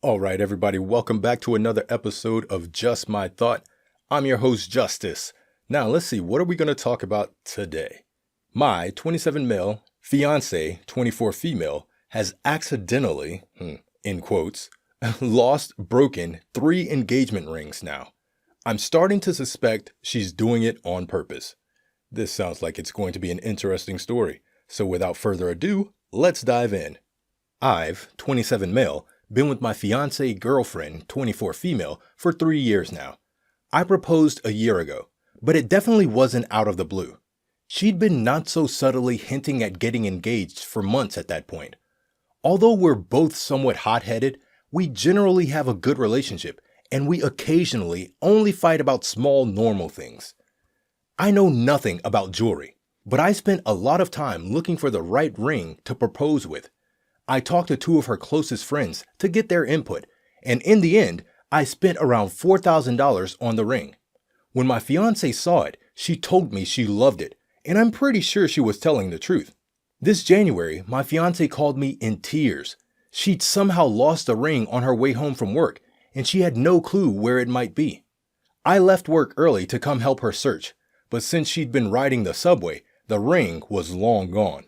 All right, everybody, welcome back to another episode of Just My Thought. I'm your host, Justice. Now, let's see, what are we going to talk about today? My 27 male fiance, 24 female, has accidentally, in quotes, broken 3 engagement rings now. I'm starting to suspect she's doing it on purpose. This sounds like it's going to be an interesting story. So without further ado, let's dive in. I've, 27 male, been with my fiancée girlfriend, 24 female, for 3 years now. I proposed a year ago, but it definitely wasn't out of the blue. She'd been not so subtly hinting at getting engaged for months at that point. Although we're both somewhat hot-headed, we generally have a good relationship, and we occasionally only fight about small normal things. I know nothing about jewelry, but I spent a lot of time looking for the right ring to propose with. I talked to 2 of her closest friends to get their input, and in the end, I spent around $4,000 on the ring. When my fiancée saw it, she told me she loved it, and I'm pretty sure she was telling the truth. This January, my fiancée called me in tears. She'd somehow lost the ring on her way home from work, and she had no clue where it might be. I left work early to come help her search, but since she'd been riding the subway, the ring was long gone.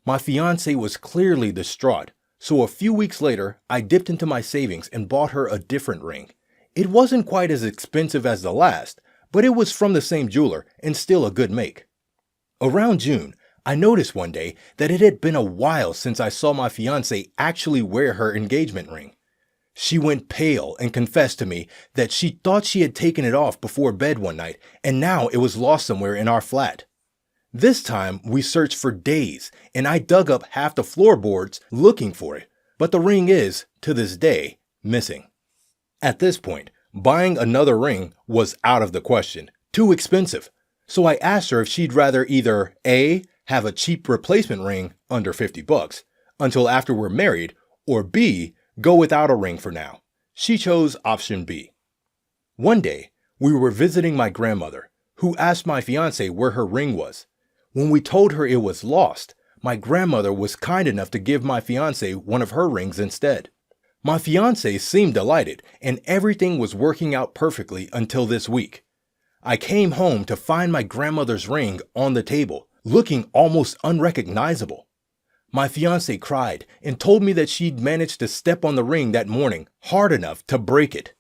My fiancé was clearly distraught, so a few weeks later, I dipped into my savings and bought her a different ring. It wasn't quite as expensive as the last, but it was from the same jeweler and still a good make. Around June, I noticed one day that it had been a while since I saw my fiancé actually wear her engagement ring. She went pale and confessed to me that she thought she had taken it off before bed one night, and now it was lost somewhere in our flat. This time, we searched for days, and I dug up half the floorboards looking for it, but the ring is, to this day, missing. At this point, buying another ring was out of the question, too expensive, so I asked her if she'd rather either A, have a cheap replacement ring under $50 until after we're married, or B, go without a ring for now. She chose option B. One day, we were visiting my grandmother, who asked my fiancé where her ring was. When we told her it was lost, my grandmother was kind enough to give my fiancé one of her rings instead. My fiancé seemed delighted, and everything was working out perfectly until this week. I came home to find my grandmother's ring on the table, looking almost unrecognizable. My fiancé cried and told me that she'd managed to step on the ring that morning hard enough to break it.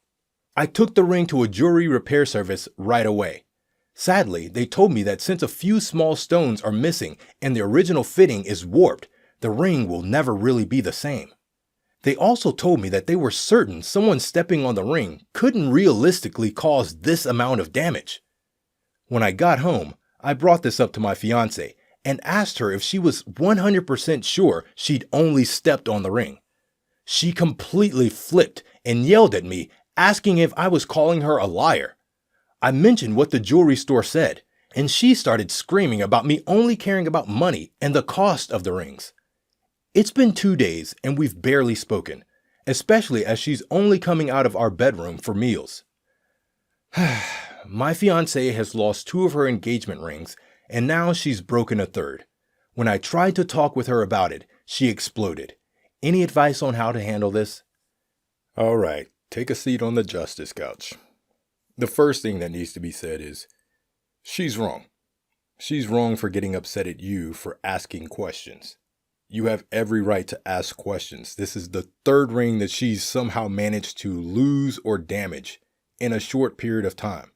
I took the ring to a jewelry repair service right away. Sadly, they told me that since a few small stones are missing and the original fitting is warped, the ring will never really be the same. They also told me that they were certain someone stepping on the ring couldn't realistically cause this amount of damage. When I got home, I brought this up to my fiancée and asked her if she was 100% sure she'd only stepped on the ring. She completely flipped and yelled at me, asking if I was calling her a liar. I mentioned what the jewelry store said, and she started screaming about me only caring about money and the cost of the rings. It's been 2 days and we've barely spoken, especially as she's only coming out of our bedroom for meals. My fiancée has lost 2 of her engagement rings, and now she's broken a 3rd. When I tried to talk with her about it, she exploded. Any advice on how to handle this? All right, take a seat on the justice couch. The first thing that needs to be said is, she's wrong. She's wrong for getting upset at you for asking questions. You have every right to ask questions. This is the 3rd ring that she's somehow managed to lose or damage in a short period of time.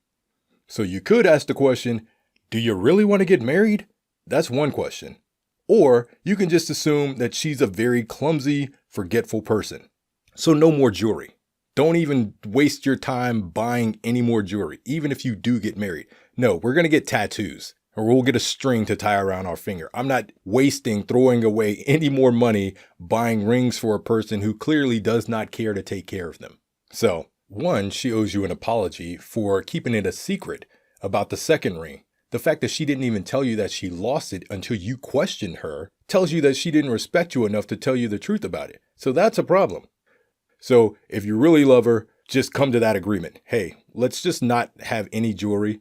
So you could ask the question, do you really want to get married? That's one question. Or you can just assume that she's a very clumsy, forgetful person. So no more jewelry. Don't even waste your time buying any more jewelry, even if you do get married. No, we're going to get tattoos, or we'll get a string to tie around our finger. I'm not throwing away any more money buying rings for a person who clearly does not care to take care of them. So, 1, she owes you an apology for keeping it a secret about the 2nd ring. The fact that she didn't even tell you that she lost it until you questioned her tells you that she didn't respect you enough to tell you the truth about it. So that's a problem. So if you really love her, just come to that agreement. Hey, let's just not have any jewelry.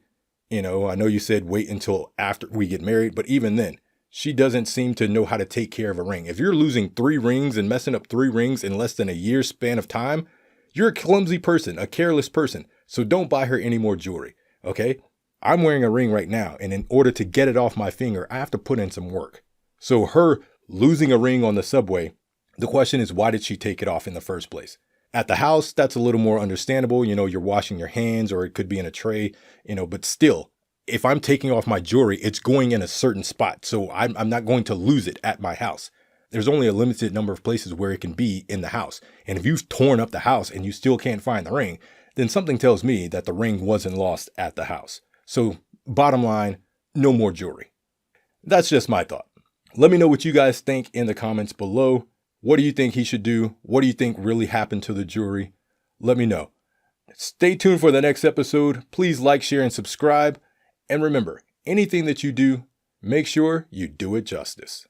I know you said wait until after we get married, but even then, she doesn't seem to know how to take care of a ring. If you're losing 3 rings and messing up 3 rings in less than a year's span of time, you're a clumsy person, a careless person. So don't buy her any more jewelry, okay? I'm wearing a ring right now, and in order to get it off my finger, I have to put in some work. So her losing a ring on the subway, the question is, why did she take it off in the first place? At the house, that's a little more understandable. You're washing your hands, or it could be in a tray, but still, if I'm taking off my jewelry, it's going in a certain spot. So I'm not going to lose it at my house. There's only a limited number of places where it can be in the house. And if you've torn up the house and you still can't find the ring, then something tells me that the ring wasn't lost at the house. So bottom line, no more jewelry. That's just my thought. Let me know what you guys think in the comments below. What do you think he should do? What do you think really happened to the jewelry? Let me know. Stay tuned for the next episode. Please like, share, and subscribe. And remember, anything that you do, make sure you do it justice.